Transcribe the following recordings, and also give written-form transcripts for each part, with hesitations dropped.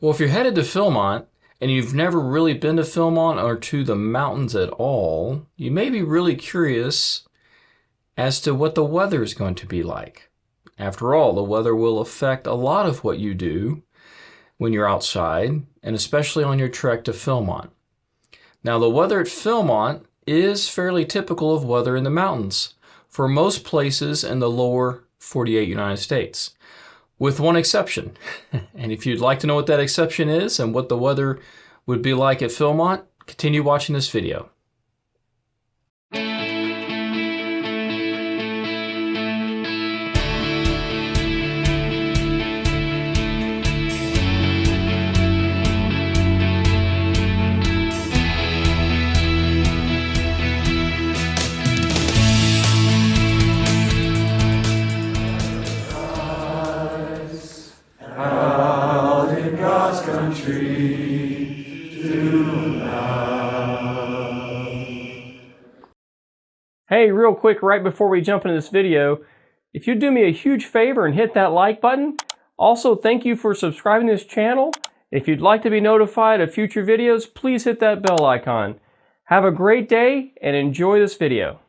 Well, if you're headed to Philmont and you've never really been to Philmont or to the mountains at all, you may be really curious as to what the weather is going to be like. After all, the weather will affect a lot of what you do when you're outside, and especially on your trek to Philmont. Now, the weather at Philmont is fairly typical of weather in the mountains for most places in the lower 48 United States, with one exception. And if you'd like to know what that exception is and what the weather would be like at Philmont, continue watching this video. Hey, real quick, right before we jump into this video, if you'd do me a huge favor and hit that like button. Also, thank you for subscribing to this channel. If you'd like to be notified of future videos, please hit that bell icon. Have a great day and enjoy this video.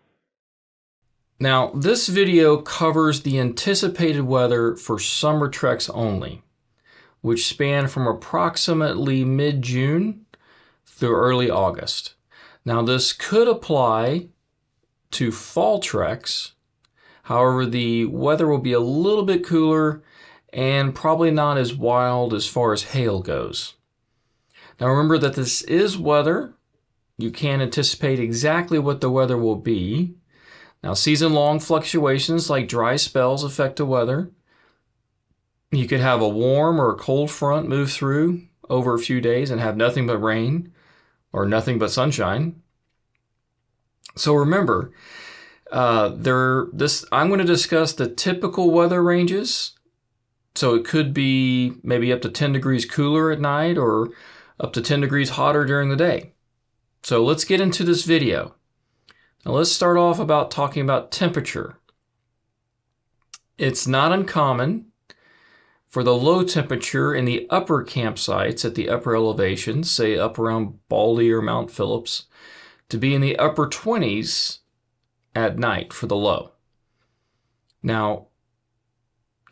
Now, this video covers the anticipated weather for summer treks only, which span from approximately mid-June through early August. Now, this could apply to fall treks. However, the weather will be a little bit cooler and probably not as wild as far as hail goes. Now, remember that this is weather. You can't anticipate exactly what the weather will be. Now, season-long fluctuations like dry spells affect the weather. You could have a warm or a cold front move through over a few days and have nothing but rain or nothing but sunshine. So remember, I'm going to discuss the typical weather ranges. So it could be maybe up to 10 degrees cooler at night or up to 10 degrees hotter during the day. So let's get into this video. Now let's start off talking about temperature. It's not uncommon for the low temperature in the upper campsites at the upper elevations, say up around Baldy or Mount Phillips, to be in the upper 20s at night for the low. Now,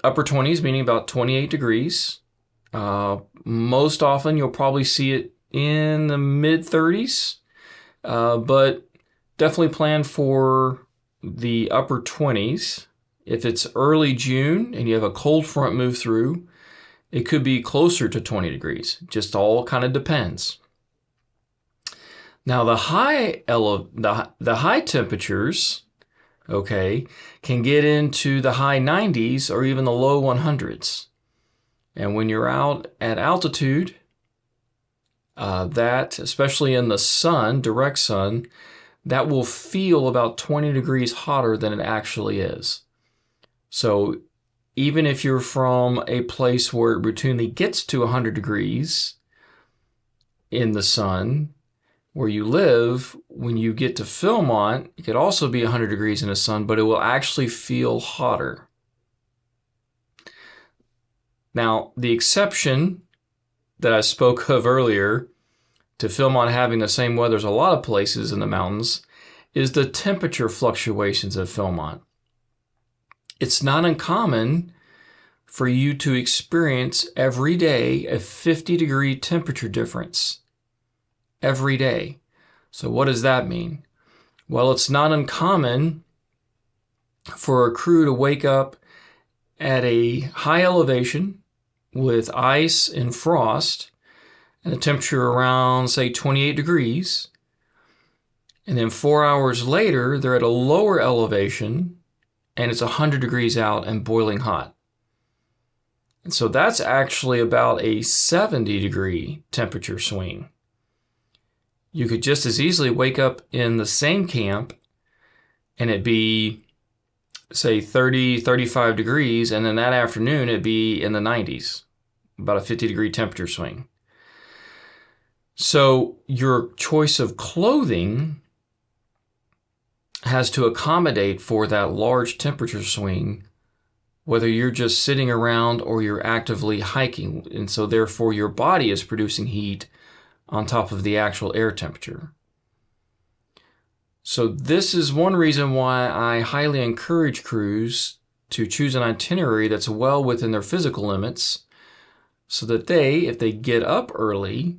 upper 20s meaning about 28 degrees. Most often you'll probably see it in the mid 30s, but definitely plan for the upper 20s. If it's early June and you have a cold front move through, it could be closer to 20 degrees. Just all kind of depends. Now, the high temperatures, okay, can get into the high 90s or even the low 100s. And when you're out at altitude, that, especially in the sun, direct sun, that will feel about 20 degrees hotter than it actually is. So even if you're from a place where it routinely gets to 100 degrees in the sun, where you live, when you get to Philmont, it could also be 100 degrees in the sun, but it will actually feel hotter. Now, the exception that I spoke of earlier to Philmont having the same weather as a lot of places in the mountains is the temperature fluctuations at Philmont. It's not uncommon for you to experience every day a 50-degree temperature difference. Every day. So what does that mean? Well, it's not uncommon for a crew to wake up at a high elevation with ice and frost and a temperature around, say, 28 degrees. And then 4 hours later, they're at a lower elevation and it's 100 degrees out and boiling hot. And so that's actually about a 70-degree temperature swing. You could just as easily wake up in the same camp and it be, say, 30, 35 degrees, and then that afternoon it'd be in the 90s, about a 50-degree temperature swing. So your choice of clothing has to accommodate for that large temperature swing whether you're just sitting around or you're actively hiking, and so therefore your body is producing heat on top of the actual air temperature. So this is one reason why I highly encourage crews to choose an itinerary that's well within their physical limits, so that they, if they get up early,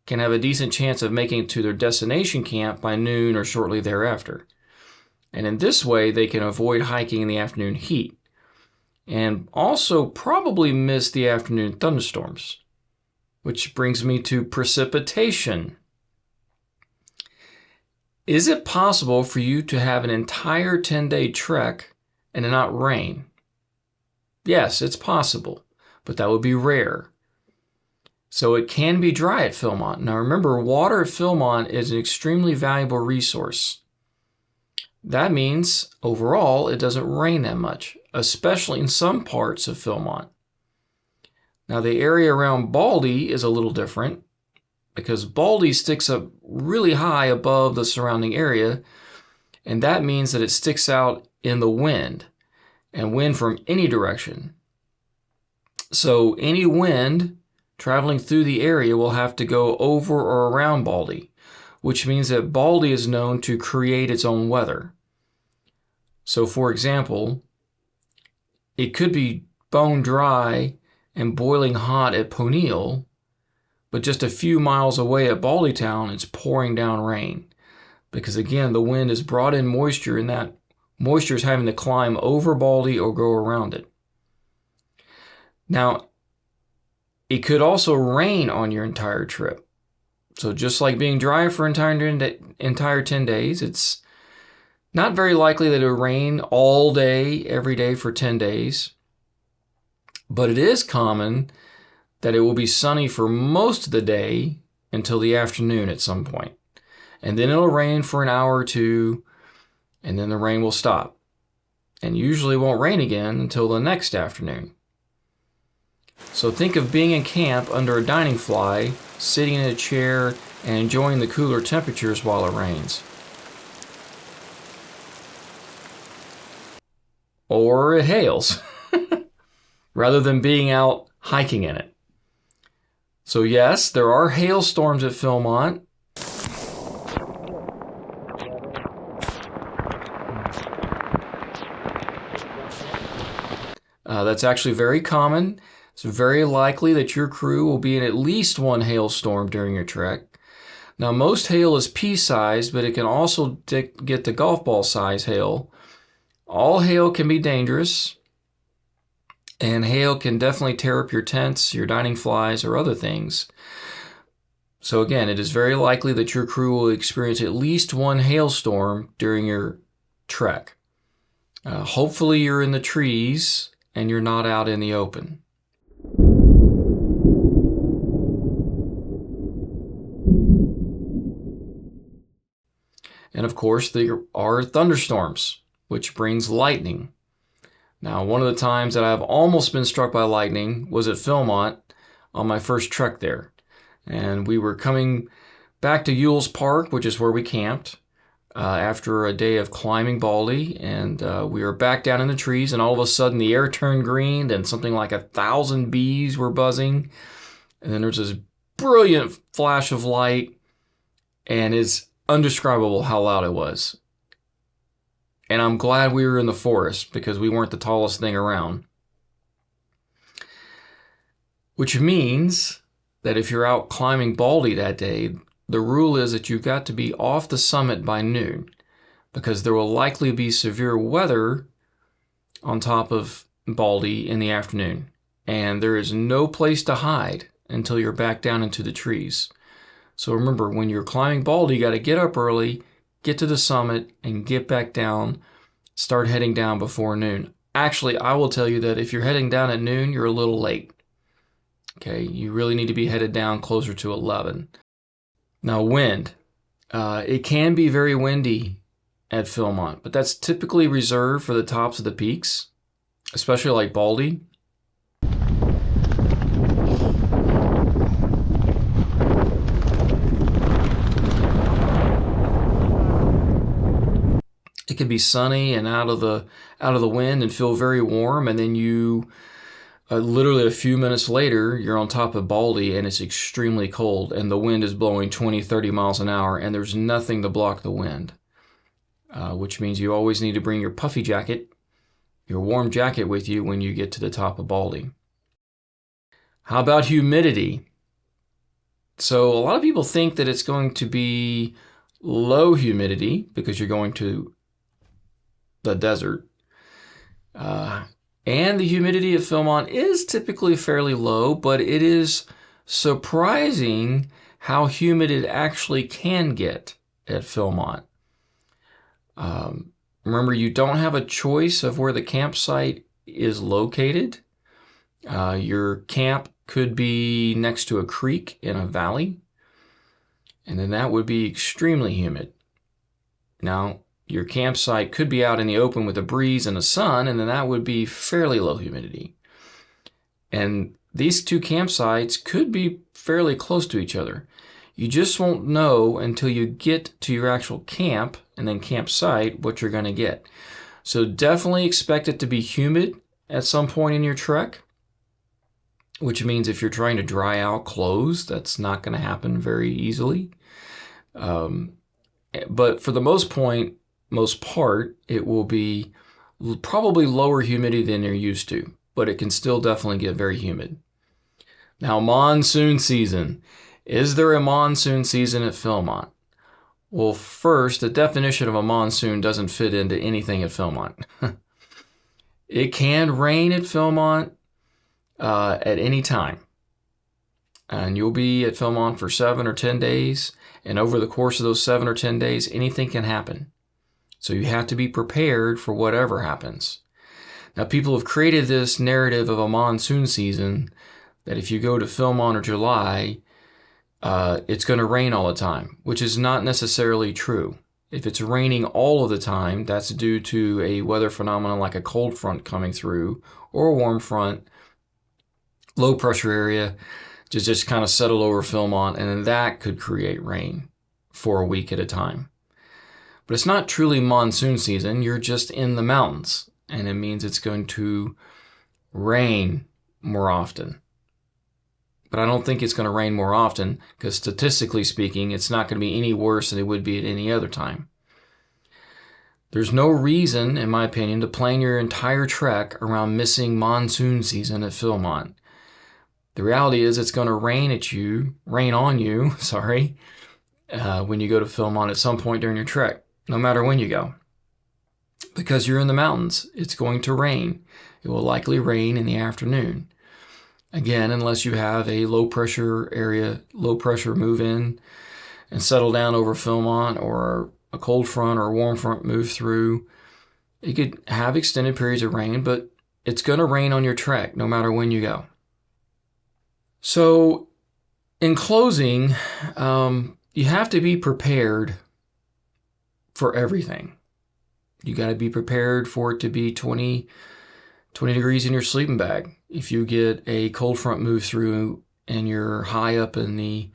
can have a decent chance of making it to their destination camp by noon or shortly thereafter. And in this way, they can avoid hiking in the afternoon heat, and also probably miss the afternoon thunderstorms. Which brings me to precipitation. Is it possible for you to have an entire 10-day trek and it not rain? Yes, it's possible, but that would be rare. So it can be dry at Philmont. Now remember, water at Philmont is an extremely valuable resource. That means overall it doesn't rain that much, especially in some parts of Philmont. Now the area around Baldy is a little different, because Baldy sticks up really high above the surrounding area, and that means that it sticks out in the wind, and wind from any direction. So any wind traveling through the area will have to go over or around Baldy, which means that Baldy is known to create its own weather. So for example, it could be bone dry and boiling hot at Poniel, but just a few miles away at Baldytown, it's pouring down rain. Because again, the wind has brought in moisture, and that moisture is having to climb over Baldy or go around it. Now, it could also rain on your entire trip. So just like being dry for entire 10 days, it's not very likely that it will rain all day, every day for 10 days. But it is common that it will be sunny for most of the day until the afternoon at some point. And then it'll rain for an hour or two, and then the rain will stop. And usually won't rain again until the next afternoon. So think of being in camp under a dining fly, sitting in a chair, and enjoying the cooler temperatures while it rains. Or it hails, rather than being out hiking in it. So yes, there are hailstorms at Philmont. That's actually very common. It's very likely that your crew will be in at least one hailstorm during your trek. Now most hail is pea-sized, but it can also get to golf ball size hail. All hail can be dangerous. And hail can definitely tear up your tents, your dining flies, or other things. So again, it is very likely that your crew will experience at least one hailstorm during your trek. Hopefully you're in the trees and you're not out in the open. And of course, there are thunderstorms, which brings lightning. Now, one of the times that I've almost been struck by lightning was at Philmont on my first trek there. And we were coming back to Ewell's Park, which is where we camped, after a day of climbing Baldy. And we were back down in the trees, and all of a sudden the air turned green, and something like 1,000 bees were buzzing. And then there's this brilliant flash of light, and it's indescribable how loud it was. And I'm glad we were in the forest, because we weren't the tallest thing around. Which means that if you're out climbing Baldy that day, the rule is that you've got to be off the summit by noon, because there will likely be severe weather on top of Baldy in the afternoon. And there is no place to hide until you're back down into the trees. So remember, when you're climbing Baldy, you got to get up early, get to the summit, and get back down. Start heading down before noon. Actually, I will tell you that if you're heading down at noon, you're a little late. Okay, you really need to be headed down closer to 11. Now, wind. It can be very windy at Philmont, but that's typically reserved for the tops of the peaks, especially like Baldy. It can be sunny and out of the wind and feel very warm, and then you literally a few minutes later, you're on top of Baldy and it's extremely cold and the wind is blowing 20, 30 miles an hour and there's nothing to block the wind, which means you always need to bring your puffy jacket, your warm jacket with you when you get to the top of Baldy. How about humidity? So a lot of people think that it's going to be low humidity because you're going to the desert. And the humidity at Philmont is typically fairly low, but it is surprising how humid it actually can get at Philmont. Remember, you don't have a choice of where the campsite is located. Your camp could be next to a creek in a valley, and then that would be extremely humid. Now, your campsite could be out in the open with a breeze and the sun, and then that would be fairly low humidity. And these two campsites could be fairly close to each other. You just won't know until you get to your actual camp and then campsite what you're going to get. So definitely expect it to be humid at some point in your trek, which means if you're trying to dry out clothes, that's not going to happen very easily. But for the most part, it will be probably lower humidity than you're used to, but it can still definitely get very humid. Now, monsoon season. Is there a monsoon season at Philmont? Well, first, the definition of a monsoon doesn't fit into anything at Philmont. It can rain at Philmont at any time. And you'll be at Philmont for 7 or 10 days, and over the course of those 7 or 10 days, anything can happen. So you have to be prepared for whatever happens. Now, people have created this narrative of a monsoon season that if you go to Philmont or July, it's going to rain all the time, which is not necessarily true. If it's raining all of the time, that's due to a weather phenomenon like a cold front coming through or a warm front, low pressure area, just kind of settle over Philmont, and then that could create rain for a week at a time. But it's not truly monsoon season. You're just in the mountains, and it means it's going to rain more often. But I don't think it's going to rain more often because statistically speaking, it's not going to be any worse than it would be at any other time. There's no reason, in my opinion, to plan your entire trek around missing monsoon season at Philmont. The reality is it's going to rain on you, when you go to Philmont at some point during your trek, no matter when you go. Because you're in the mountains, it's going to rain. It will likely rain in the afternoon. Again, unless you have a low pressure area, low pressure move in and settle down over Philmont, or a cold front or a warm front move through, you could have extended periods of rain, but it's going to rain on your trek no matter when you go. So in closing, you have to be prepared for everything. You got to be prepared for it to be 20 degrees in your sleeping bag. If you get a cold front move through and you're high up in the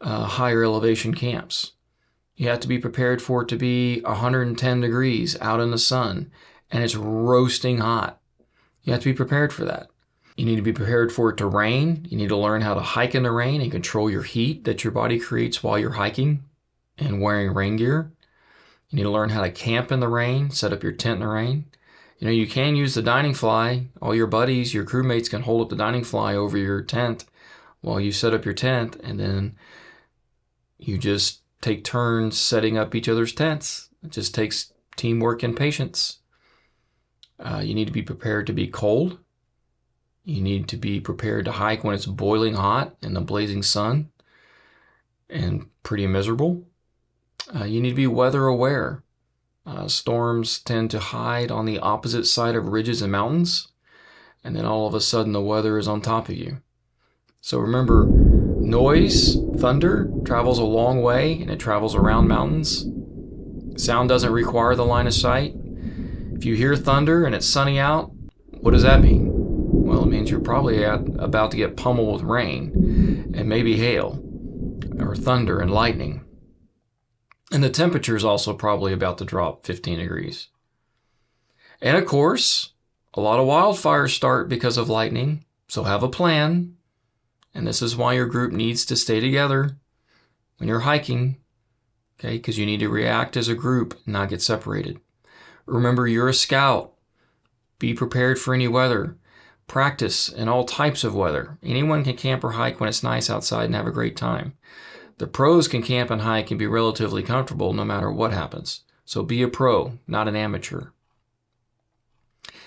higher elevation camps, you have to be prepared for it to be 110 degrees out in the sun and it's roasting hot. You have to be prepared for that. You need to be prepared for it to rain. You need to learn how to hike in the rain and control your heat that your body creates while you're hiking and wearing rain gear. You need to learn how to camp in the rain, set up your tent in the rain. You can use the dining fly. All your buddies, your crewmates can hold up the dining fly over your tent while you set up your tent, and then you just take turns setting up each other's tents. It just takes teamwork and patience. You need to be prepared to be cold. You need to be prepared to hike when it's boiling hot in the blazing sun and pretty miserable. You need to be weather aware. Storms tend to hide on the opposite side of ridges and mountains, and then all of a sudden the weather is on top of you. So remember, noise, thunder, travels a long way and it travels around mountains. Sound doesn't require the line of sight. If you hear thunder and it's sunny out, what does that mean? Well, it means you're probably about to get pummeled with rain and maybe hail or thunder and lightning. And the temperature is also probably about to drop 15 degrees. And of course, a lot of wildfires start because of lightning, so have a plan. And this is why your group needs to stay together when you're hiking, okay? Because you need to react as a group, not get separated. Remember, you're a scout. Be prepared for any weather. Practice in all types of weather. Anyone can camp or hike when it's nice outside and have a great time. The pros can camp and hike and be relatively comfortable no matter what happens. So be a pro, not an amateur.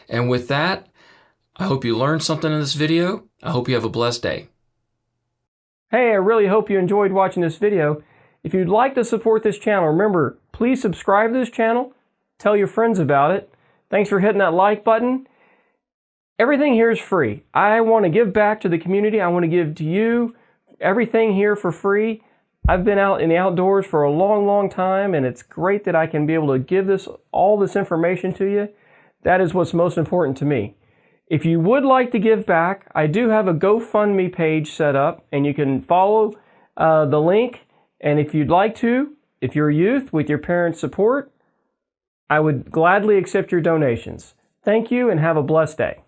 And with that, I hope you learned something in this video. I hope you have a blessed day. Hey, I really hope you enjoyed watching this video. If you'd like to support this channel, remember, please subscribe to this channel. Tell your friends about it. Thanks for hitting that like button. Everything here is free. I want to give back to the community. I want to give to you everything here for free. I've been out in the outdoors for a long, long time, and it's great that I can be able to give all this information to you. That is what's most important to me. If you would like to give back, I do have a GoFundMe page set up, and you can follow the link. And if you'd like to, if you're a youth with your parents' support, I would gladly accept your donations. Thank you and have a blessed day.